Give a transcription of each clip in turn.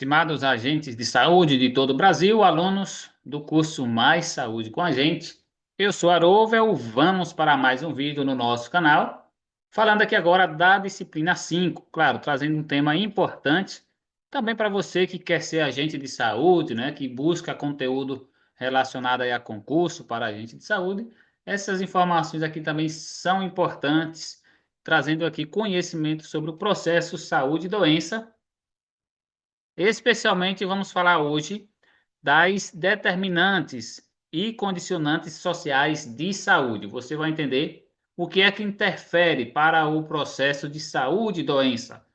Estimados agentes de saúde de todo o Brasil, alunos do curso Mais Saúde com a gente, eu sou Arovel, vamos para mais um vídeo no nosso canal, falando aqui agora da disciplina 5, claro, trazendo um tema importante também para você que quer ser agente de saúde, né, que busca conteúdo relacionado aí a concurso para agente de saúde. Essas informações aqui também são importantes, trazendo aqui conhecimento sobre o processo saúde e doença. Especialmente vamos falar hoje das determinantes e condicionantes sociais de saúde. Você vai entender o que é que interfere para o processo de saúde e doença.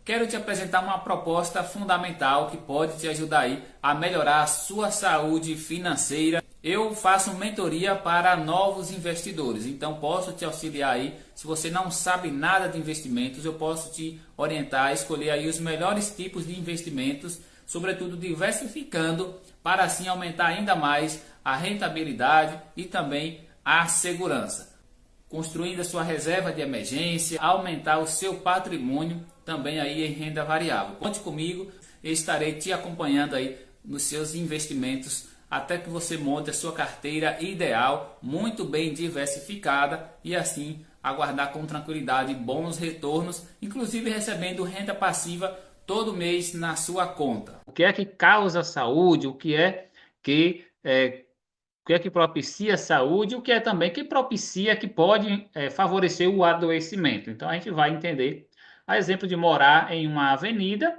Quero te apresentar uma proposta fundamental que pode te ajudar aí a melhorar a sua saúde financeira. Eu faço mentoria para novos investidores, então posso te auxiliar aí. Se você não sabe nada de investimentos, eu posso te orientar a escolher aí os melhores tipos de investimentos, sobretudo diversificando, para assim aumentar ainda mais a rentabilidade e também a segurança, construindo a sua reserva de emergência, aumentar o seu patrimônio também aí em renda variável. Conte comigo, eu estarei te acompanhando aí nos seus investimentos até que você monte a sua carteira ideal, muito bem diversificada, e assim aguardar com tranquilidade bons retornos, inclusive recebendo renda passiva todo mês na sua conta. O que é que causa saúde? O que é que propicia a saúde? O que é também que propicia, que pode favorecer o adoecimento? Então a gente vai entender. A exemplo de morar em uma avenida,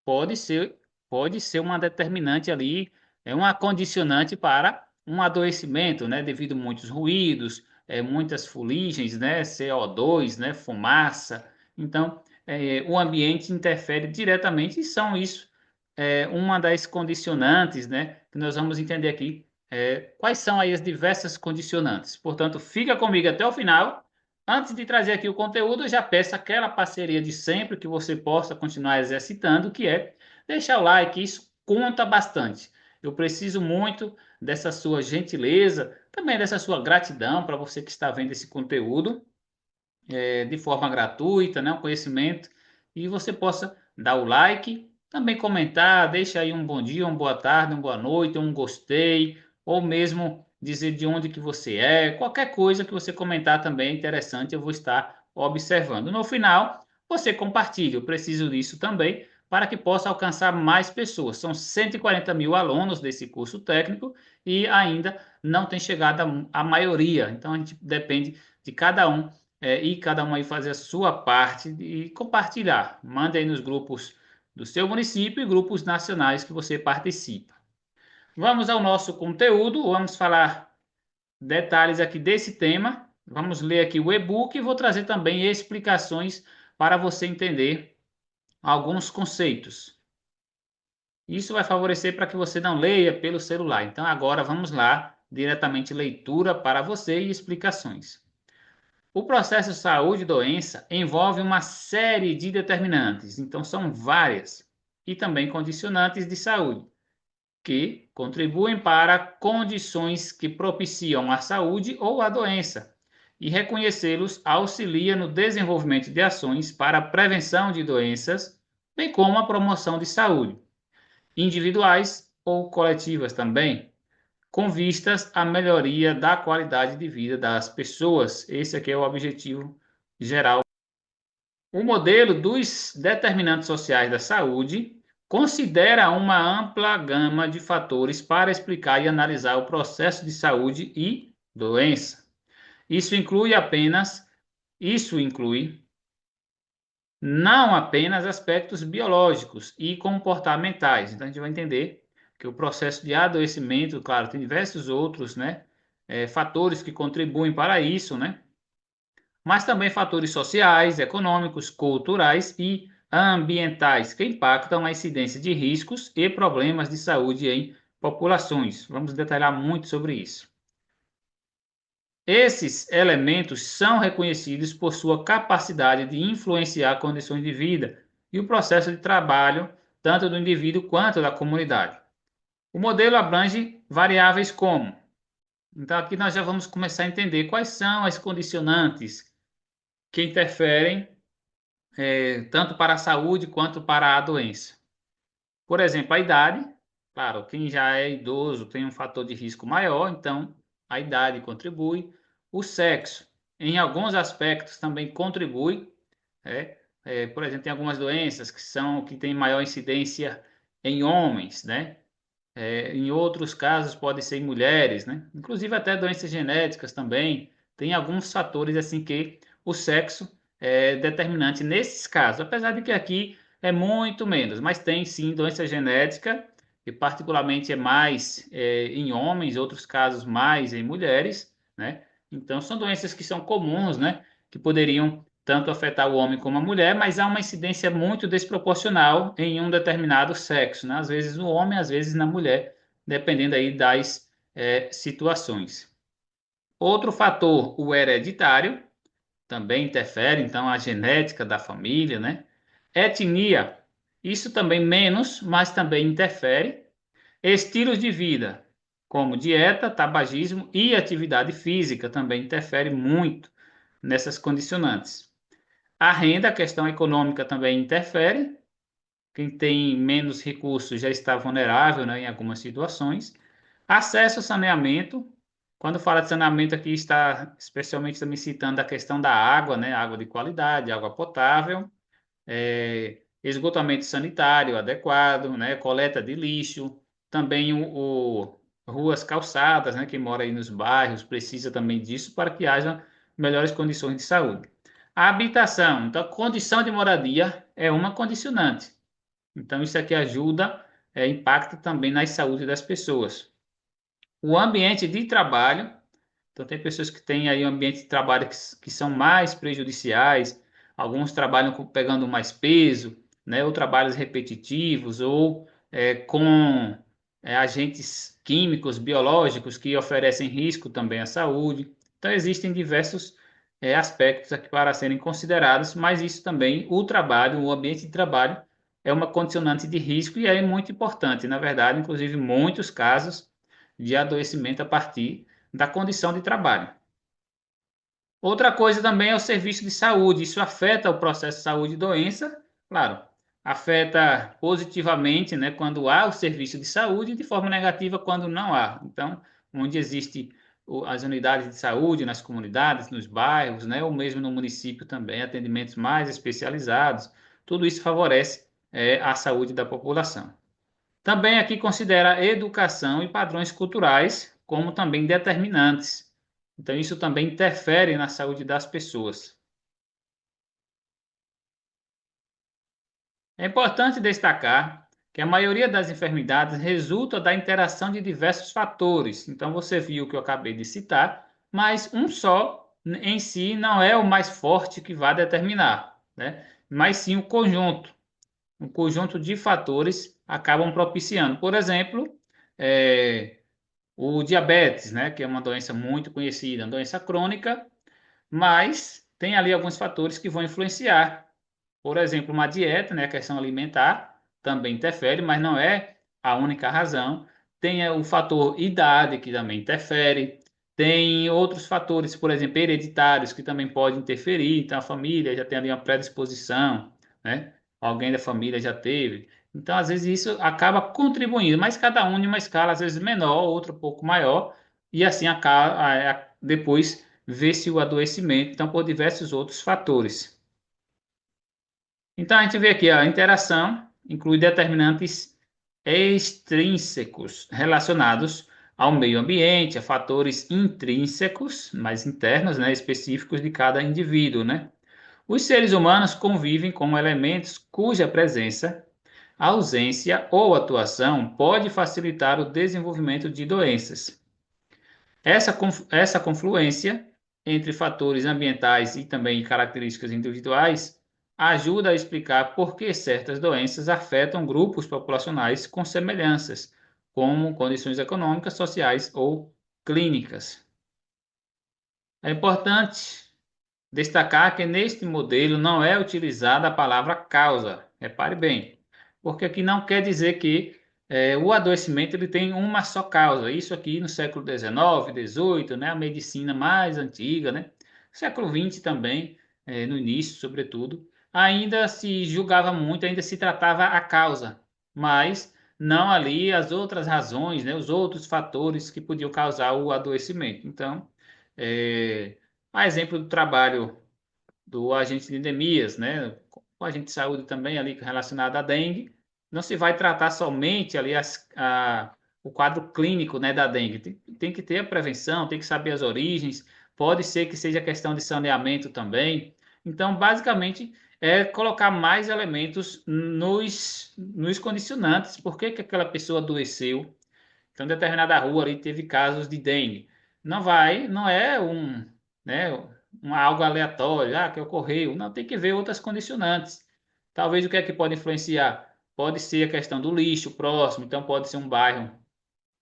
pode ser, pode ser uma determinante ali, é uma condicionante para um adoecimento, né? Devido a muitos ruídos, muitas fuligens, né? CO2, né? Fumaça. Então, o ambiente interfere diretamente e são isso, uma das condicionantes, né? Que nós vamos entender aqui. Quais são aí as diversas condicionantes? Portanto, fica comigo até o final. Antes de trazer aqui o conteúdo, eu já peço aquela parceria de sempre que você possa continuar exercitando, que é deixar o like, isso conta bastante. Eu preciso muito dessa sua gentileza, também dessa sua gratidão para você que está vendo esse conteúdo de forma gratuita, né, um conhecimento, e você possa dar o like, também comentar, deixa aí um bom dia, uma boa tarde, uma boa noite, um gostei, ou mesmo dizer de onde que você é, qualquer coisa que você comentar também é interessante, eu vou estar observando. No final, você compartilha, eu preciso disso também para que possa alcançar mais pessoas. São 140 mil alunos desse curso técnico e ainda não tem chegado a maioria, então a gente depende de cada um e cada um aí fazer a sua parte e compartilhar. Mande aí nos grupos do seu município e grupos nacionais que você participa. Vamos ao nosso conteúdo, vamos falar detalhes aqui desse tema. Vamos ler aqui o e-book e vou trazer também explicações para você entender alguns conceitos. Isso vai favorecer para que você não leia pelo celular. Então agora vamos lá, diretamente leitura para você e explicações. O processo saúde e doença envolve uma série de determinantes, então são várias, e também condicionantes de saúde, que contribuem para condições que propiciam a saúde ou a doença, e reconhecê-los auxilia no desenvolvimento de ações para a prevenção de doenças, bem como a promoção de saúde, individuais ou coletivas também, com vistas à melhoria da qualidade de vida das pessoas. Esse aqui é o objetivo geral. O modelo dos determinantes sociais da saúde considera uma ampla gama de fatores para explicar e analisar o processo de saúde e doença. Isso inclui apenas, isso inclui não apenas aspectos biológicos e comportamentais. Então a gente vai entender que o processo de adoecimento, claro, tem diversos outros, né, fatores que contribuem para isso, né? Mas também fatores sociais, econômicos, culturais e ambientais que impactam a incidência de riscos e problemas de saúde em populações. Vamos detalhar muito sobre isso. Esses elementos são reconhecidos por sua capacidade de influenciar condições de vida e o processo de trabalho, tanto do indivíduo quanto da comunidade. O modelo abrange variáveis como. Então, aqui nós já vamos começar a entender quais são as condicionantes que interferem tanto para a saúde quanto para a doença. Por exemplo, a idade, claro, quem já é idoso tem um fator de risco maior, então a idade contribui. O sexo, em alguns aspectos, também contribui. Por exemplo, tem algumas doenças que têm maior incidência em homens, né? Em outros casos, pode ser em mulheres, né? Inclusive até doenças genéticas também. Tem alguns fatores assim que o sexo é determinante nesses casos, apesar de que aqui é muito menos, mas tem sim doença genética, que particularmente é mais em homens, outros casos mais em mulheres, né? Então são doenças que são comuns, né? Que poderiam tanto afetar o homem como a mulher, mas há uma incidência muito desproporcional em um determinado sexo, né? Às vezes no homem, às vezes na mulher, dependendo aí das situações. Outro fator, o hereditário, também interfere, então, a genética da família, né? Etnia, isso também menos, mas também interfere. Estilos de vida, como dieta, tabagismo e atividade física, também interfere muito nessas condicionantes. A renda, a questão econômica também interfere. Quem tem menos recursos já está vulnerável, né, em algumas situações. Acesso ao saneamento. Quando fala de saneamento aqui está especialmente também citando a questão da água, né, água de qualidade, água potável, esgotamento sanitário adequado, né, coleta de lixo, também ruas calçadas, né, quem mora aí nos bairros precisa também disso para que haja melhores condições de saúde. A habitação, então, a condição de moradia é uma condicionante. Então, isso aqui ajuda, impacta também na saúde das pessoas. O ambiente de trabalho, então tem pessoas que têm aí um ambiente de trabalho que são mais prejudiciais, alguns trabalham pegando mais peso, né, ou trabalhos repetitivos, ou com agentes químicos, biológicos que oferecem risco também à saúde. Então existem diversos aspectos aqui para serem considerados, mas isso também, o trabalho, o ambiente de trabalho, é uma condicionante de risco e é muito importante. Na verdade, inclusive, muitos casos de adoecimento a partir da condição de trabalho. Outra coisa também é o serviço de saúde. Isso afeta o processo de saúde e doença, claro, afeta positivamente, né, quando há o serviço de saúde e de forma negativa quando não há. Então, onde existe as unidades de saúde nas comunidades, nos bairros, né, ou mesmo no município também, atendimentos mais especializados, tudo isso favorece a saúde da população. Também aqui considera educação e padrões culturais como também determinantes. Então, isso também interfere na saúde das pessoas. É importante destacar que a maioria das enfermidades resulta da interação de diversos fatores. Então, você viu o que eu acabei de citar, mas um só em si não é o mais forte que vai determinar, né? Mas sim o conjunto. Um conjunto de fatores acabam propiciando. Por exemplo, o diabetes, né, que é uma doença muito conhecida, uma doença crônica, mas tem ali alguns fatores que vão influenciar. Por exemplo, uma dieta, né, a questão alimentar, também interfere, mas não é a única razão. Tem o fator idade, que também interfere. Tem outros fatores, por exemplo, hereditários, que também podem interferir. Então, a família já tem ali uma predisposição, né? Alguém da família já teve. Então, às vezes, isso acaba contribuindo, mas cada um em uma escala, às vezes, menor, outra um pouco maior, e assim acaba, depois vê-se o adoecimento, então, por diversos outros fatores. Então, a gente vê aqui a interação inclui determinantes extrínsecos relacionados ao meio ambiente, a fatores intrínsecos, mais internos, né, específicos de cada indivíduo, né? Os seres humanos convivem com elementos cuja presença, ausência ou atuação pode facilitar o desenvolvimento de doenças. Essa confluência entre fatores ambientais e também características individuais ajuda a explicar por que certas doenças afetam grupos populacionais com semelhanças, como condições econômicas, sociais ou clínicas. É importante destacar que neste modelo não é utilizada a palavra causa. Repare bem, porque aqui não quer dizer que o adoecimento ele tem uma só causa. Isso aqui no século XIX, XVIII, né, a medicina mais antiga, né, século XX também, no início, sobretudo, ainda se julgava muito, ainda se tratava a causa. mas não ali as outras razões, né, os outros fatores que podiam causar o adoecimento. Então, a exemplo do trabalho do agente de endemias, né? O agente de saúde também ali relacionado à dengue, não se vai tratar somente ali o quadro clínico, né, da dengue. Tem que ter a prevenção, tem que saber as origens, pode ser que seja questão de saneamento também. Então, basicamente, é colocar mais elementos nos condicionantes. Por que que aquela pessoa adoeceu? Então, em determinada rua ali teve casos de dengue. Não é né, algo aleatório, que ocorreu. Não, tem que ver outras condicionantes. Talvez o que é que pode influenciar? Pode ser a questão do lixo próximo, então pode ser um bairro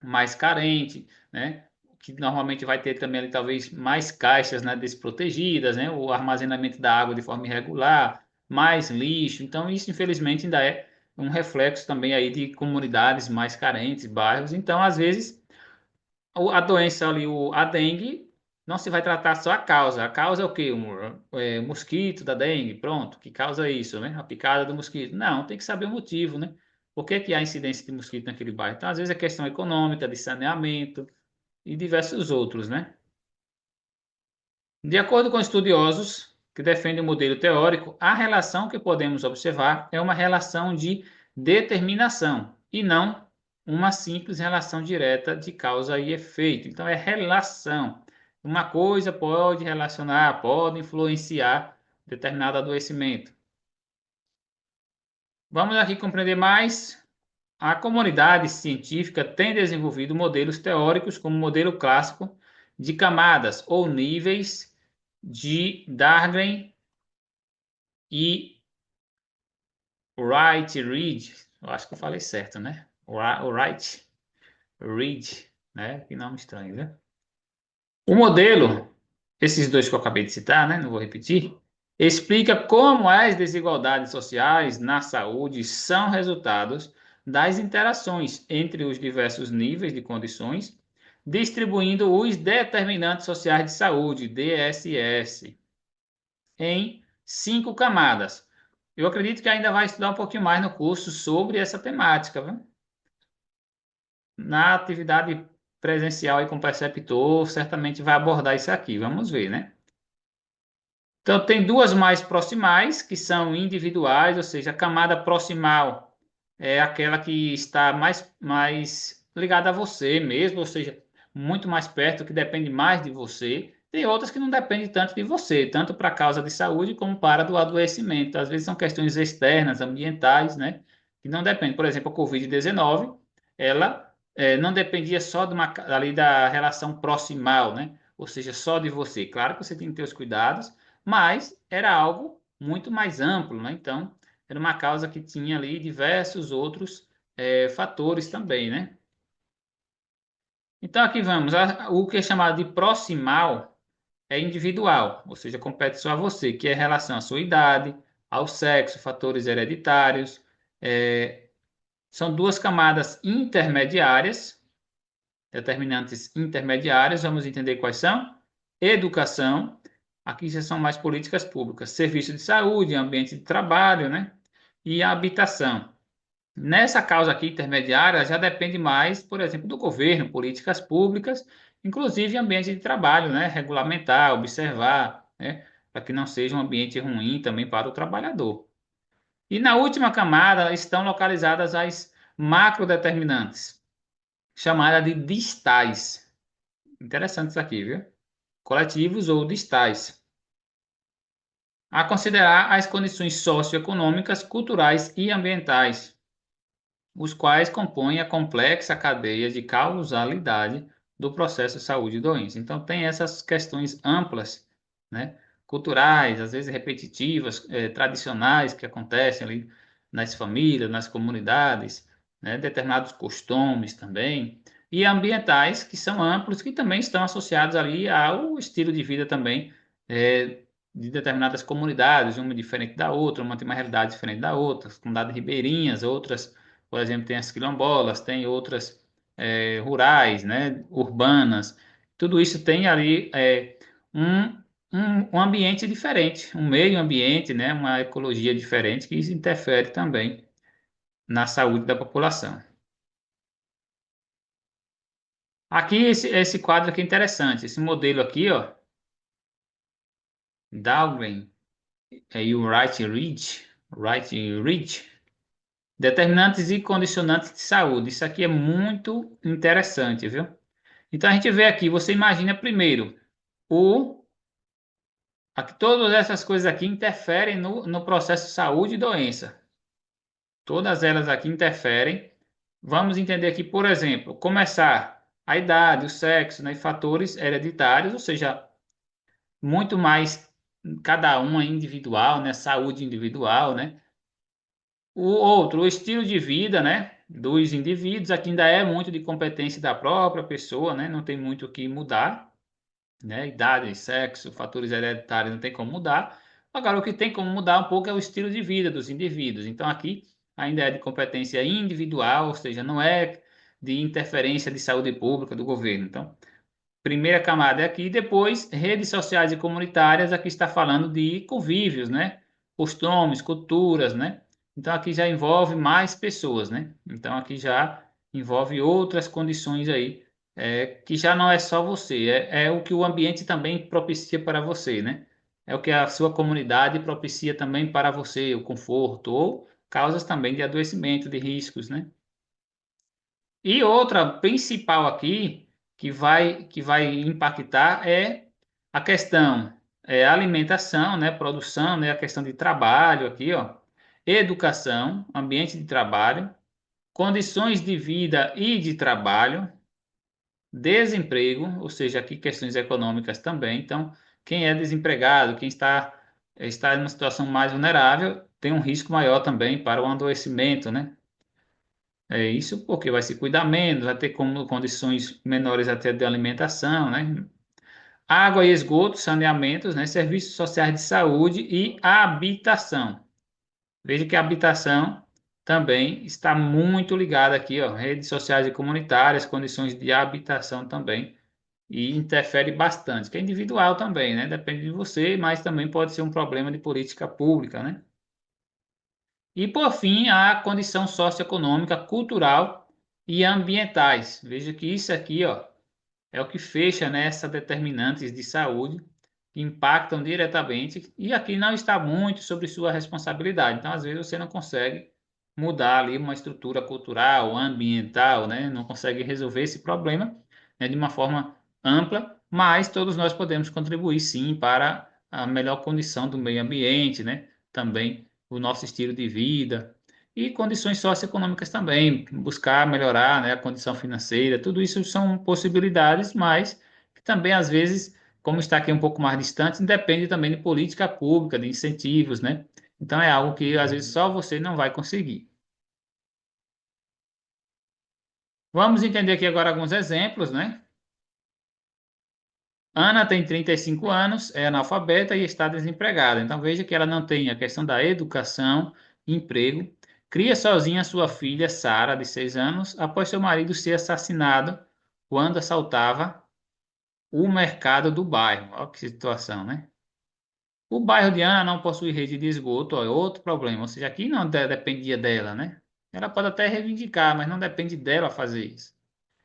mais carente, né? Que normalmente vai ter também ali talvez mais caixas, né, desprotegidas, né? O armazenamento da água de forma irregular, mais lixo. Então, isso infelizmente ainda é um reflexo também aí de comunidades mais carentes, bairros. Então, às vezes, a doença ali, a dengue, não se vai tratar só a causa. A causa é o quê? Mosquito da dengue, pronto, que causa isso, né? A picada do mosquito. Não, tem que saber o motivo, né? Por que que há incidência de mosquito naquele bairro? Então, às vezes, é questão econômica, de saneamento e diversos outros, né? De acordo com estudiosos que defendem o modelo teórico, a relação que podemos observar é uma relação de determinação e não uma simples relação direta de causa e efeito. Então, é relação. Uma coisa pode relacionar, pode influenciar determinado adoecimento. Vamos aqui compreender mais. A comunidade científica tem desenvolvido modelos teóricos como o modelo clássico de camadas ou níveis de Dahlgren e Wright Reed. Eu acho que eu falei certo, né? Wright Reed, né? Que nome estranho, né? O modelo, esses dois que eu acabei de citar, né? Não vou repetir, explica como as desigualdades sociais na saúde são resultados das interações entre os diversos níveis de condições, distribuindo os determinantes sociais de saúde, DSS, em 5 camadas. Eu acredito que ainda vai estudar um pouquinho mais no curso sobre essa temática, viu? Na atividade presencial aí com o preceptor, certamente vai abordar isso aqui. Vamos ver, né? Então, tem duas mais proximais, que são individuais, ou seja, a camada proximal é aquela que está mais ligada a você mesmo, ou seja, muito mais perto, que depende mais de você. Tem outras que não dependem tanto de você, tanto para a causa de saúde como para do adoecimento. Às vezes são questões externas, ambientais, né? Que não dependem. Por exemplo, a Covid-19, ela não dependia só ali da relação proximal, né? Ou seja, só de você. Claro que você tem que ter os cuidados, mas era algo muito mais amplo, né? Então, era uma causa que tinha ali diversos outros fatores também, né? Então, aqui vamos. O que é chamado de proximal é individual, ou seja, compete só a você, que é em relação à sua idade, ao sexo, fatores hereditários. É, são duas camadas intermediárias, determinantes intermediários, vamos entender quais são. Educação, aqui já são mais políticas públicas, serviço de saúde, ambiente de trabalho, né? E a habitação. Nessa causa aqui intermediária, já depende mais, por exemplo, do governo, políticas públicas, inclusive ambiente de trabalho, né? Regulamentar, observar, né? Para que não seja um ambiente ruim também para o trabalhador. E na última camada estão localizadas as macrodeterminantes, chamada de distais. Interessante isso aqui, viu? Coletivos ou distais. A considerar as condições socioeconômicas, culturais e ambientais, os quais compõem a complexa cadeia de causalidade do processo de saúde e doença. Então, tem essas questões amplas, né? Culturais, às vezes repetitivas, tradicionais, que acontecem ali nas famílias, nas comunidades, né? Determinados costumes também, e ambientais, que são amplos, que também estão associados ali ao estilo de vida também, de determinadas comunidades, uma diferente da outra, uma tem uma realidade diferente da outra, as comunidades ribeirinhas, outras, por exemplo, tem as quilombolas, tem outras rurais, né, urbanas. Tudo isso tem ali um, um ambiente diferente, um meio ambiente, né, uma ecologia diferente que isso interfere também. na saúde da população. Aqui, esse quadro aqui é interessante. Esse modelo aqui, ó, Dahlgren e o Wright Ridge, determinantes e condicionantes de saúde. Isso aqui é muito interessante, viu? Então a gente vê aqui, você imagina primeiro, o, aqui, todas essas coisas aqui interferem no processo de saúde e doença. Todas elas aqui interferem. Vamos entender aqui, por exemplo, começar a idade, o sexo, né, e fatores hereditários, ou seja, muito mais cada um é individual, né, saúde individual, né? O outro, o estilo de vida, né, dos indivíduos, aqui ainda é muito de competência da própria pessoa, né? Não tem muito o que mudar, né? Idade, sexo, fatores hereditários não tem como mudar. Agora, o que tem como mudar um pouco é o estilo de vida dos indivíduos. Então, aqui ainda é de competência individual, ou seja, não é de interferência de saúde pública do governo. Então, primeira camada é aqui, depois redes sociais e comunitárias, aqui está falando de convívios, né? Costumes, culturas, né? Então aqui já envolve mais pessoas, né? Então aqui já envolve outras condições aí, que já não é só você, é o que o ambiente também propicia para você, né? É o que a sua comunidade propicia também para você, o conforto ou causas também de adoecimento, de riscos, né? E outra principal aqui que vai impactar é a questão alimentação, né, produção, né, a questão de trabalho aqui, ó, educação, ambiente de trabalho, condições de vida e de trabalho, desemprego, ou seja, aqui questões econômicas também. Então, quem é desempregado, quem está em uma situação mais vulnerável, tem um risco maior também para o adoecimento, né? É isso porque vai se cuidar menos, vai ter como condições menores até de alimentação, né? Água e esgoto, saneamentos, né? Serviços sociais de saúde e habitação. Veja que a habitação também está muito ligada aqui, ó, redes sociais e comunitárias, condições de habitação também, e interfere bastante, que é individual também, né? Depende de você, mas também pode ser um problema de política pública, né? E, por fim, a condição socioeconômica, cultural e ambientais. Veja que isso aqui, ó, é o que fecha nessas determinantes de saúde que impactam diretamente e aqui não está muito sobre sua responsabilidade. Então, às vezes, você não consegue mudar ali uma estrutura cultural, ambiental, né? Não consegue resolver esse problema, né, de uma forma ampla, mas todos nós podemos contribuir sim para a melhor condição do meio ambiente, né? Também o nosso estilo de vida e condições socioeconômicas também, buscar melhorar, né, a condição financeira, tudo isso são possibilidades, mas que também às vezes, como está aqui um pouco mais distante, depende também de política pública, de incentivos, né? Então é algo que às vezes só você não vai conseguir. Vamos entender aqui agora alguns exemplos, né? Ana tem 35 anos, é analfabeta e está desempregada. Então veja que ela não tem a questão da educação, emprego. Cria sozinha sua filha, Sara, de 6 anos, após seu marido ser assassinado quando assaltava o mercado do bairro. Olha que situação, né? O bairro de Ana não possui rede de esgoto, ó, é outro problema. Ou seja, aqui não dependia dela, né? Ela pode até reivindicar, mas não depende dela fazer isso.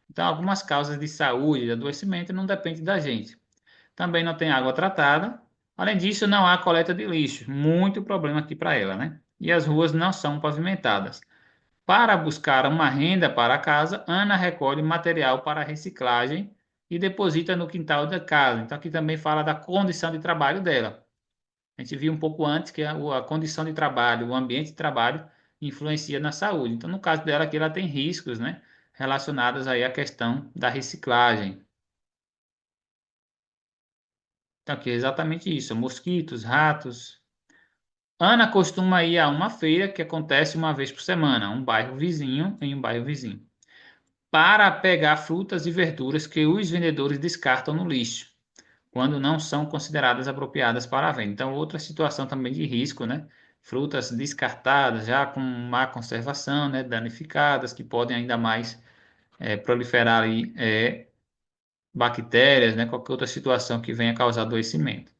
Então, algumas causas de saúde, de adoecimento, não dependem da gente. Também não tem água tratada. Além disso, não há coleta de lixo. Muito problema aqui para ela, né? E as ruas não são pavimentadas. Para buscar uma renda para a casa, Ana recolhe material para reciclagem e deposita no quintal da casa. Então, aqui também fala da condição de trabalho dela. A gente viu um pouco antes que a condição de trabalho, o ambiente de trabalho influencia na saúde. Então, no caso dela, aqui ela tem riscos, né, relacionados aí à questão da reciclagem. Então, aqui é exatamente isso: mosquitos, ratos. Ana costuma ir a uma feira que acontece uma vez por semana, em um bairro vizinho, para pegar frutas e verduras que os vendedores descartam no lixo, quando não são consideradas apropriadas para a venda. Então, outra situação também de risco, né? Frutas descartadas, já com má conservação, né? Danificadas, que podem ainda mais proliferar aí, bactérias, né? Qualquer outra situação que venha causar adoecimento.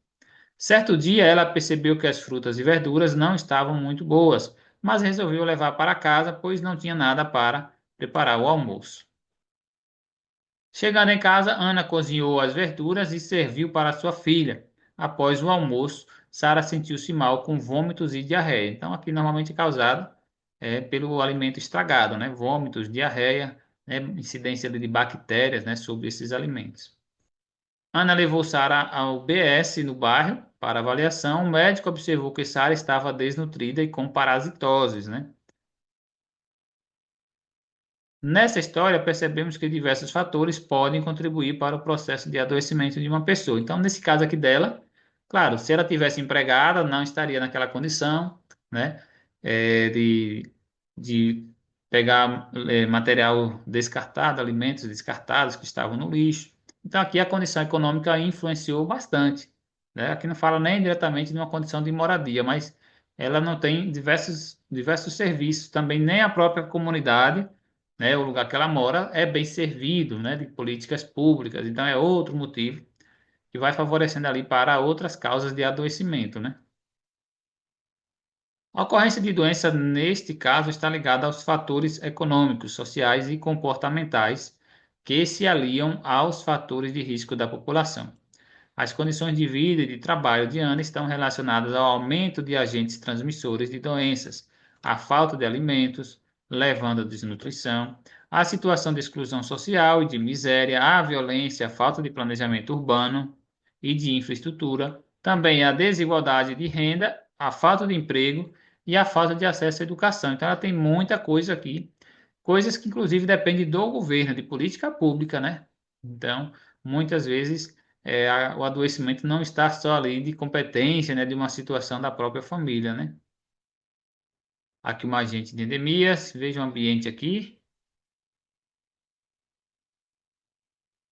Certo dia, ela percebeu que as frutas e verduras não estavam muito boas, mas resolveu levar para casa, pois não tinha nada para preparar o almoço. Chegando em casa, Ana cozinhou as verduras e serviu para sua filha. Após o almoço, Sara sentiu-se mal com vômitos e diarreia. Então, aqui normalmente é causado pelo alimento estragado, né? Vômitos, diarreia, né? Incidência de bactérias, né? Sobre esses alimentos. Ana levou Sara ao BS no bairro para avaliação. O médico observou que Sara estava desnutrida e com parasitoses, né? Nessa história, percebemos que diversos fatores podem contribuir para o processo de adoecimento de uma pessoa. Então, nesse caso aqui dela, claro, se ela tivesse empregada, não estaria naquela condição, né, de pegar material descartado, alimentos descartados que estavam no lixo. Então, aqui a condição econômica influenciou bastante, né? Aqui não fala nem diretamente de uma condição de moradia, mas ela não tem diversos serviços, também nem a própria comunidade, né, o lugar que ela mora é bem servido, né, de políticas públicas. Então é outro motivo que vai favorecendo ali para outras causas de adoecimento, né? A ocorrência de doença neste caso está ligada aos fatores econômicos, sociais e comportamentais que se aliam aos fatores de risco da população. As condições de vida e de trabalho de Ana estão relacionadas ao aumento de agentes transmissores de doenças, à falta de alimentos, levando à desnutrição, à situação de exclusão social e de miséria, à violência, à falta de planejamento urbano e de infraestrutura, também à desigualdade de renda, à falta de emprego e à falta de acesso à educação. Então, ela tem muita coisa aqui, coisas que inclusive dependem do governo, de política pública, né? Então, muitas vezes o adoecimento não está só ali de competência, né, de uma situação da própria família, né? Aqui uma agente de endemias, veja o ambiente aqui.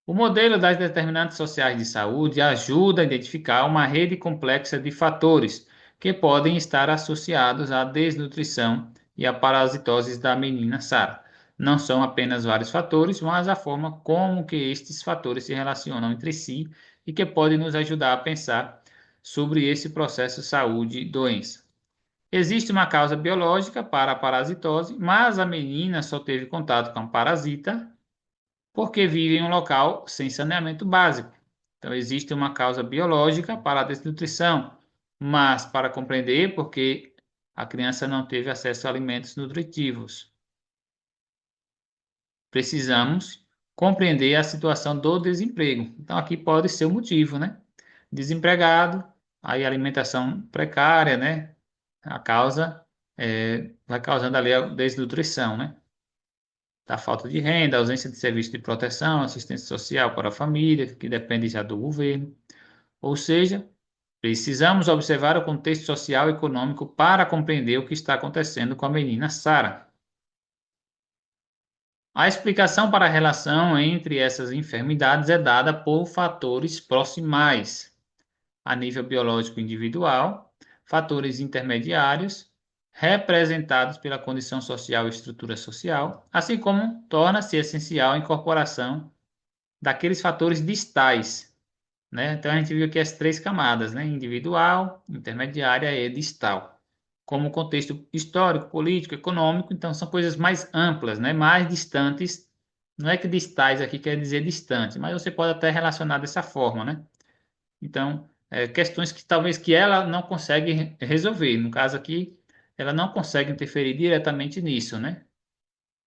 O modelo das determinantes sociais de saúde ajuda a identificar uma rede complexa de fatores que podem estar associados à desnutrição e à parasitose da menina Sara. Não são apenas vários fatores, mas a forma como que estes fatores se relacionam entre si e que podem nos ajudar a pensar sobre esse processo saúde-doença. Existe uma causa biológica para a parasitose, mas a menina só teve contato com a parasita porque vive em um local sem saneamento básico. Então, existe uma causa biológica para a desnutrição, mas para compreender porque a criança não teve acesso a alimentos nutritivos, precisamos compreender a situação do desemprego. Então, aqui pode ser o motivo, né? Desempregado, aí alimentação precária, né? A causa vai causando ali a desnutrição, né? Da falta de renda, ausência de serviço de proteção, assistência social para a família, que depende já do governo. Ou seja, precisamos observar o contexto social e econômico para compreender o que está acontecendo com a menina Sara. A explicação para a relação entre essas enfermidades é dada por fatores proximais, a nível biológico individual, fatores intermediários, representados pela condição social e estrutura social, assim como torna-se essencial a incorporação daqueles fatores distais, né? Então a gente viu aqui as três camadas, né? Individual, intermediária e distal. Como contexto histórico, político, econômico, então são coisas mais amplas, né? Mais distantes. Não é que distais aqui quer dizer distante, mas você pode até relacionar dessa forma, né? Então, questões que talvez que ela não consegue resolver. No caso aqui, ela não consegue interferir diretamente nisso, né?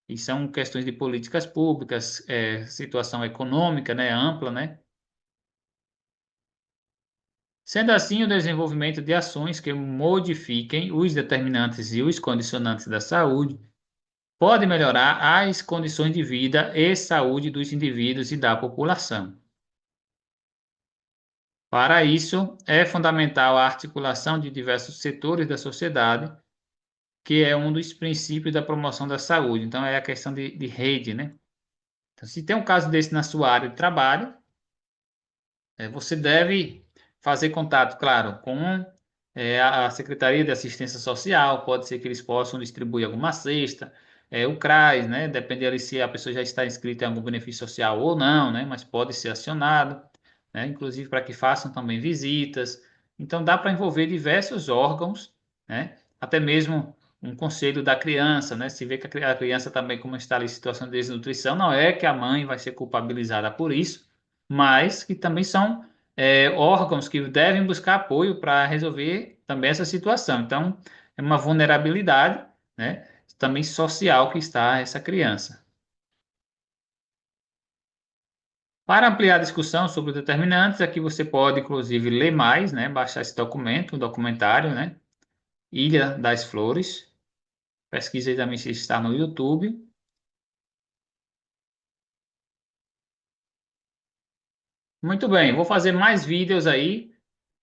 E são questões de políticas públicas, situação econômica, né, ampla, né? Sendo assim, o desenvolvimento de ações que modifiquem os determinantes e os condicionantes da saúde pode melhorar as condições de vida e saúde dos indivíduos e da população. Para isso, é fundamental a articulação de diversos setores da sociedade, que é um dos princípios da promoção da saúde. Então, é a questão de rede, né? Então, se tem um caso desse na sua área de trabalho, você deve fazer contato, claro, com a Secretaria de Assistência Social, pode ser que eles possam distribuir alguma cesta, o CRAS, né? Depende ali se a pessoa já está inscrita em algum benefício social ou não, né? Mas pode ser acionado, né? Inclusive para que façam também visitas. Então dá para envolver diversos órgãos, né? Até mesmo um conselho da criança, né? Se vê que a criança também, como está ali em situação de desnutrição, não é que a mãe vai ser culpabilizada por isso, mas que também são órgãos que devem buscar apoio para resolver também essa situação. Então, é uma vulnerabilidade, né? Também social que está essa criança. Para ampliar a discussão sobre os determinantes, aqui você pode, inclusive, ler mais, né? Baixar esse documento, um documentário, né? Ilha das Flores. Pesquisa aí também se está no YouTube. Muito bem, vou fazer mais vídeos aí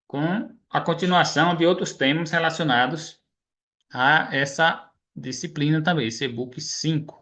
com a continuação de outros temas relacionados a essa disciplina também, esse e-book 5.